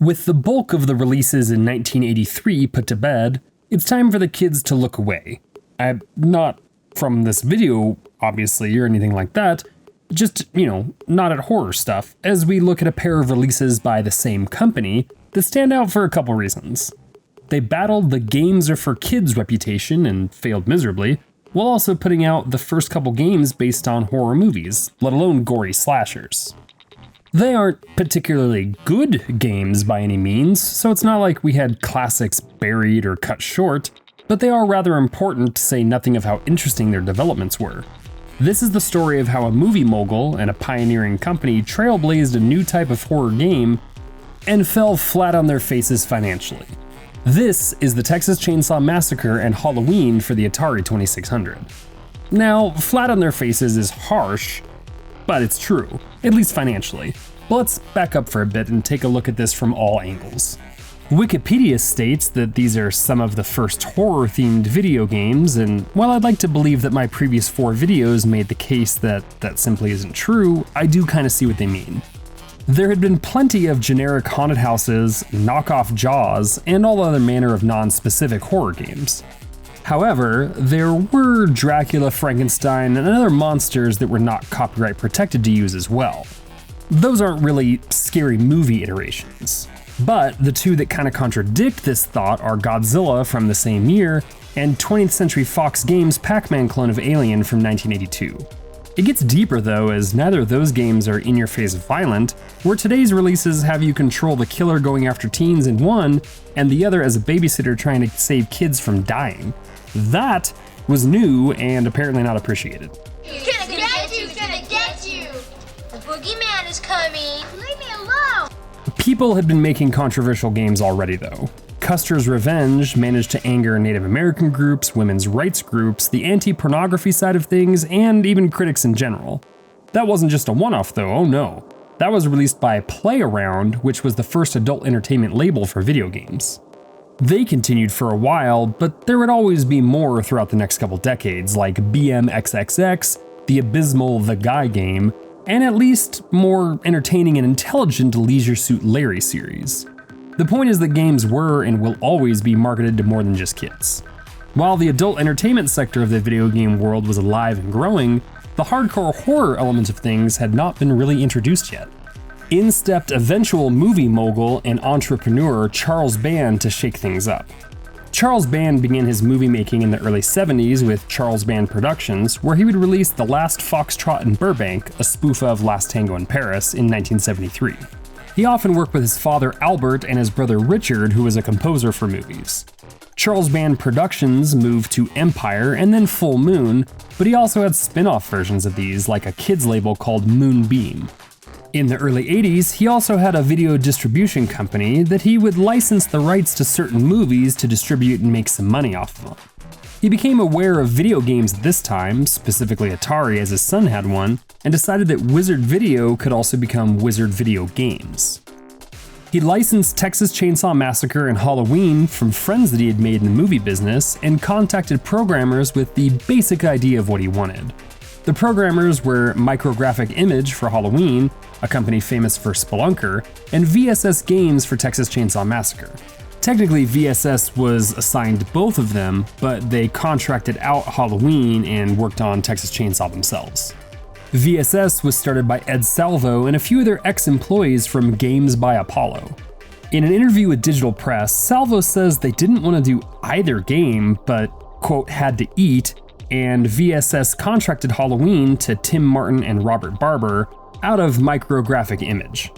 With the bulk of the releases in 1983 put to bed, it's time for the kids to look away. I'm not from this video, obviously, or anything like that, just, not at horror stuff, as we look at a pair of releases by the same company that stand out for a couple reasons. They battled the games are for kids reputation and failed miserably, while also putting out the first couple games based on horror movies, let alone gory slashers. They aren't particularly good games by any means, so it's not like we had classics buried or cut short, but they are rather important to say nothing of how interesting their developments were. This is the story of how a movie mogul and a pioneering company trailblazed a new type of horror game and fell flat on their faces financially. This is the Texas Chainsaw Massacre and Halloween for the Atari 2600. Now, flat on their faces is harsh, but it's true, at least financially. But let's back up for a bit and take a look at this from all angles. Wikipedia states that these are some of the first horror-themed video games, and while I'd like to believe that my previous 4 videos made the case that that simply isn't true, I do kind of see what they mean. There had been plenty of generic haunted houses, knockoff Jaws, and all other manner of non-specific horror games. However, there were Dracula, Frankenstein, and other monsters that were not copyright protected to use as well. Those aren't really scary movie iterations. But the two that kind of contradict this thought are Godzilla from the same year and 20th Century Fox Games' Pac-Man clone of Alien from 1982. It gets deeper though, as neither of those games are in-your-face violent, where today's releases have you control the killer going after teens in one, and the other as a babysitter trying to save kids from dying. That was new and apparently not appreciated. He's gonna get you! The boogeyman is coming! Leave me alone! People had been making controversial games already though. Custer's Revenge managed to anger Native American groups, women's rights groups, the anti-pornography side of things, and even critics in general. That wasn't just a one-off though, oh no. That was released by Playaround, which was the first adult entertainment label for video games. They continued for a while, but there would always be more throughout the next couple decades, like BMXXX, the abysmal The Guy game, and at least more entertaining and intelligent Leisure Suit Larry series. The point is that games were and will always be marketed to more than just kids. While the adult entertainment sector of the video game world was alive and growing, the hardcore horror element of things had not been really introduced yet. In stepped eventual movie mogul and entrepreneur Charles Band to shake things up. Charles Band began his movie making in the early 70s with Charles Band Productions, where he would release The Last Foxtrot in Burbank, a spoof of Last Tango in Paris, in 1973. He often worked with his father Albert and his brother Richard, who was a composer for movies. Charles Band Productions moved to Empire and then Full Moon, but he also had spin-off versions of these, like a kids label called Moonbeam. In the early 80s, he also had a video distribution company that he would license the rights to certain movies to distribute and make some money off of them. He became aware of video games at this time, specifically Atari as his son had one, and decided that Wizard Video could also become Wizard Video Games. He licensed Texas Chainsaw Massacre and Halloween from friends that he had made in the movie business and contacted programmers with the basic idea of what he wanted. The programmers were Micrographic Image for Halloween, a company famous for Spelunker, and VSS Games for Texas Chainsaw Massacre. Technically, VSS was assigned both of them, but they contracted out Halloween and worked on Texas Chainsaw themselves. VSS was started by Ed Salvo and a few other ex-employees from Games by Apollo. In an interview with Digital Press, Salvo says they didn't want to do either game, but, quote, had to eat, and VSS contracted Halloween to Tim Martin and Robert Barber out of Micrographic Image.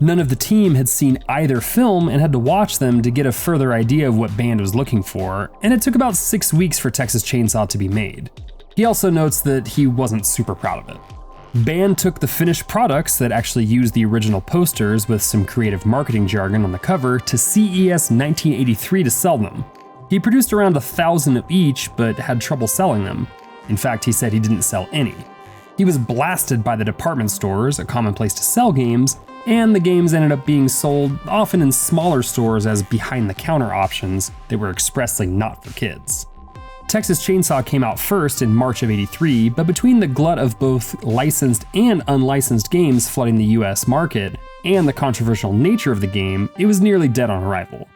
None of the team had seen either film and had to watch them to get a further idea of what Band was looking for, and it took about 6 weeks for Texas Chainsaw to be made. He also notes that he wasn't super proud of it. Band took the finished products that actually used the original posters with some creative marketing jargon on the cover to CES 1983 to sell them. He produced around 1,000 of each, but had trouble selling them. In fact, he said he didn't sell any. He was blasted by the department stores, a common place to sell games, and the games ended up being sold often in smaller stores as behind-the-counter options that were expressly not for kids. Texas Chainsaw came out first in March of '83, but between the glut of both licensed and unlicensed games flooding the US market, and the controversial nature of the game, it was nearly dead on arrival.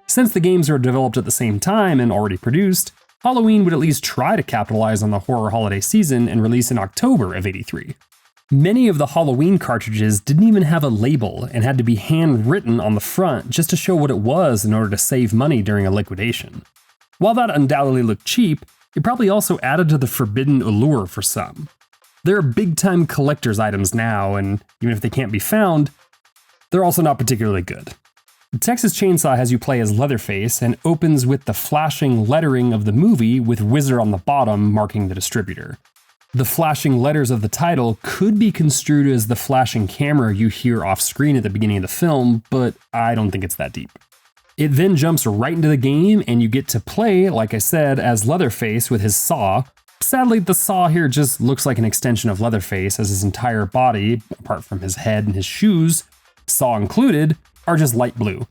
Since the games are developed at the same time and already produced, Halloween would at least try to capitalize on the horror holiday season and release in October of '83. Many of the Halloween cartridges didn't even have a label and had to be handwritten on the front just to show what it was in order to save money during a liquidation. While that undoubtedly looked cheap, it probably also added to the forbidden allure for some. They're big-time collector's items now, and even if they can't be found, they're also not particularly good. Texas Chainsaw has you play as Leatherface and opens with the flashing lettering of the movie with Wizard on the bottom marking the distributor. The flashing letters of the title could be construed as the flashing camera you hear off screen at the beginning of the film, but I don't think it's that deep. It then jumps right into the game and you get to play, like I said, as Leatherface with his saw. Sadly, the saw here just looks like an extension of Leatherface, as his entire body, apart from his head and his shoes, saw included, are just light blue.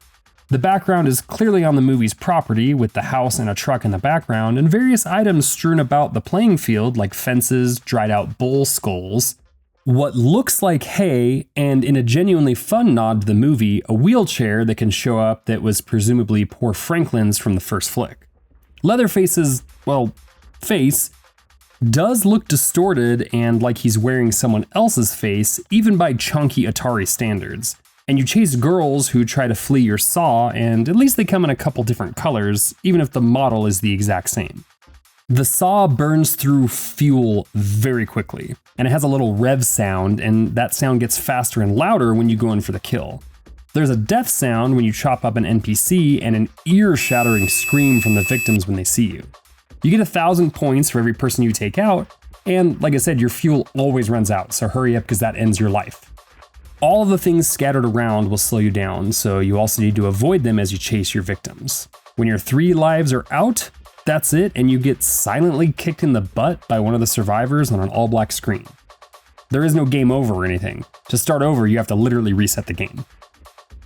The background is clearly on the movie's property, with the house and a truck in the background, and various items strewn about the playing field like fences, dried out bull skulls, what looks like hay, and in a genuinely fun nod to the movie, a wheelchair that can show up that was presumably poor Franklin's from the first flick. Leatherface's, face does look distorted and like he's wearing someone else's face, even by chunky Atari standards. And you chase girls who try to flee your saw, and at least they come in a couple different colors, even if the model is the exact same. The saw burns through fuel very quickly, and it has a little rev sound, and that sound gets faster and louder when you go in for the kill. There's a death sound when you chop up an NPC, and an ear-shattering scream from the victims when they see you. You get 1,000 points for every person you take out, and like I said, your fuel always runs out, so hurry up because that ends your life. All of the things scattered around will slow you down, so you also need to avoid them as you chase your victims. When your 3 lives are out, that's it, and you get silently kicked in the butt by one of the survivors on an all-black screen. There is no game over or anything. To start over, you have to literally reset the game.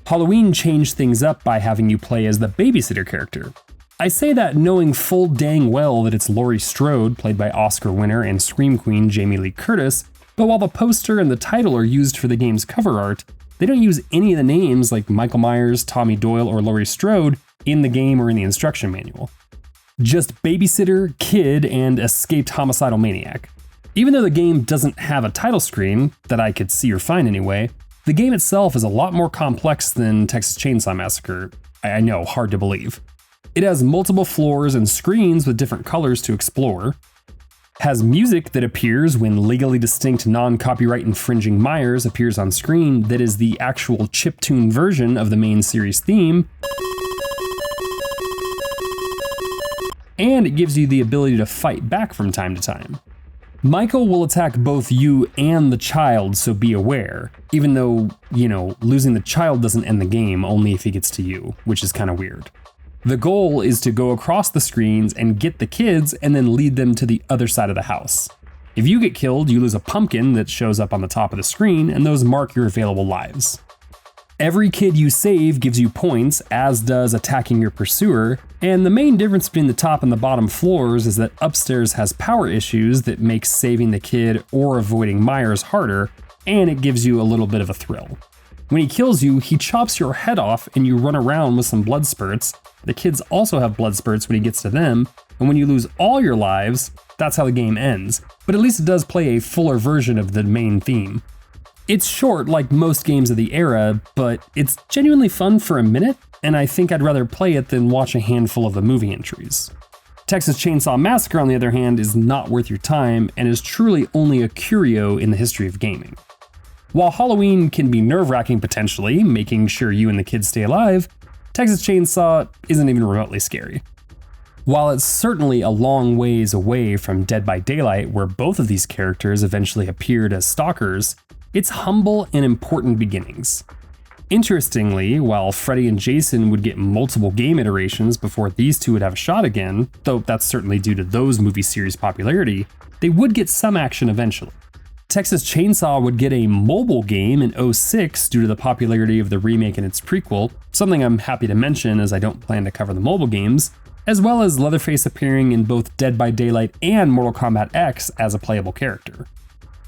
Halloween changed things up by having you play as the babysitter character. I say that knowing full dang well that it's Laurie Strode, played by Oscar winner and Scream Queen Jamie Lee Curtis, but while the poster and the title are used for the game's cover art, they don't use any of the names like Michael Myers, Tommy Doyle, or Laurie Strode in the game or in the instruction manual. Just babysitter, kid, and escaped homicidal maniac. Even though the game doesn't have a title screen, that I could see or find anyway, the game itself is a lot more complex than Texas Chainsaw Massacre. I know, hard to believe. It has multiple floors and screens with different colors to explore, has music that appears when legally distinct non-copyright infringing Myers appears on screen that is the actual chiptune version of the main series theme, and it gives you the ability to fight back from time to time. Michael will attack both you and the child, so be aware, even though, losing the child doesn't end the game, only if he gets to you, which is kind of weird. The goal is to go across the screens and get the kids and then lead them to the other side of the house. If you get killed, you lose a pumpkin that shows up on the top of the screen, and those mark your available lives. Every kid you save gives you points, as does attacking your pursuer, and the main difference between the top and the bottom floors is that upstairs has power issues that makes saving the kid or avoiding Myers harder, and it gives you a little bit of a thrill. When he kills you, he chops your head off and you run around with some blood spurts. The kids also have blood spurts when he gets to them, and when you lose all your lives, that's how the game ends, but at least it does play a fuller version of the main theme. It's short like most games of the era, but it's genuinely fun for a minute, and I think I'd rather play it than watch a handful of the movie entries. Texas Chainsaw Massacre, on the other hand, is not worth your time and is truly only a curio in the history of gaming. While Halloween can be nerve-wracking potentially, making sure you and the kids stay alive, Texas Chainsaw isn't even remotely scary. While it's certainly a long ways away from Dead by Daylight, where both of these characters eventually appeared as stalkers, it's humble and important beginnings. Interestingly, while Freddy and Jason would get multiple game iterations before these two would have a shot again, though that's certainly due to those movie series' popularity, they would get some action eventually. Texas Chainsaw would get a mobile game in '06 due to the popularity of the remake and its prequel, something I'm happy to mention as I don't plan to cover the mobile games, as well as Leatherface appearing in both Dead by Daylight and Mortal Kombat X as a playable character.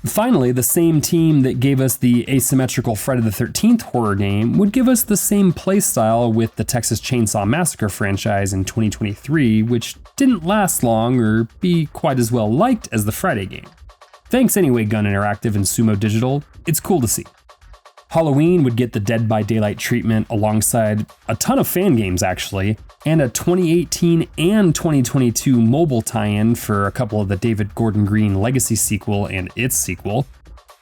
Finally, the same team that gave us the asymmetrical Friday the 13th horror game would give us the same playstyle with the Texas Chainsaw Massacre franchise in 2023, which didn't last long or be quite as well liked as the Friday game. Thanks anyway, Gun Interactive and Sumo Digital, it's cool to see. Halloween would get the Dead by Daylight treatment alongside a ton of fan games actually, and a 2018 and 2022 mobile tie-in for a couple of the David Gordon Green Legacy sequel and its sequel.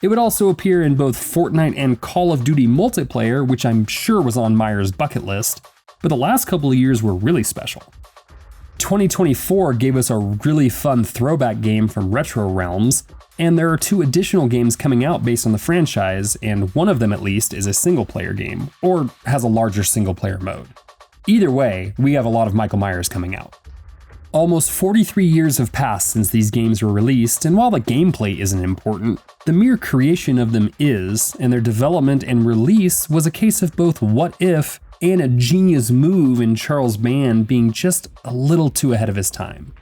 It would also appear in both Fortnite and Call of Duty multiplayer, which I'm sure was on Meyer's bucket list, but the last couple of years were really special. 2024 gave us a really fun throwback game from Retro Realms, and there are 2 additional games coming out based on the franchise, and one of them at least is a single-player game, or has a larger single-player mode. Either way, we have a lot of Michael Myers coming out. Almost 43 years have passed since these games were released, and while the gameplay isn't important, the mere creation of them is, and their development and release was a case of both what if and a genius move in Charles Band being just a little too ahead of his time.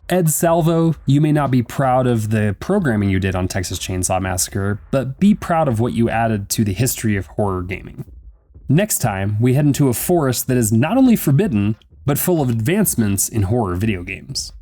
Ed Salvo, you may not be proud of the programming you did on Texas Chainsaw Massacre, but be proud of what you added to the history of horror gaming. Next time, we head into a forest that is not only forbidden, but full of advancements in horror video games.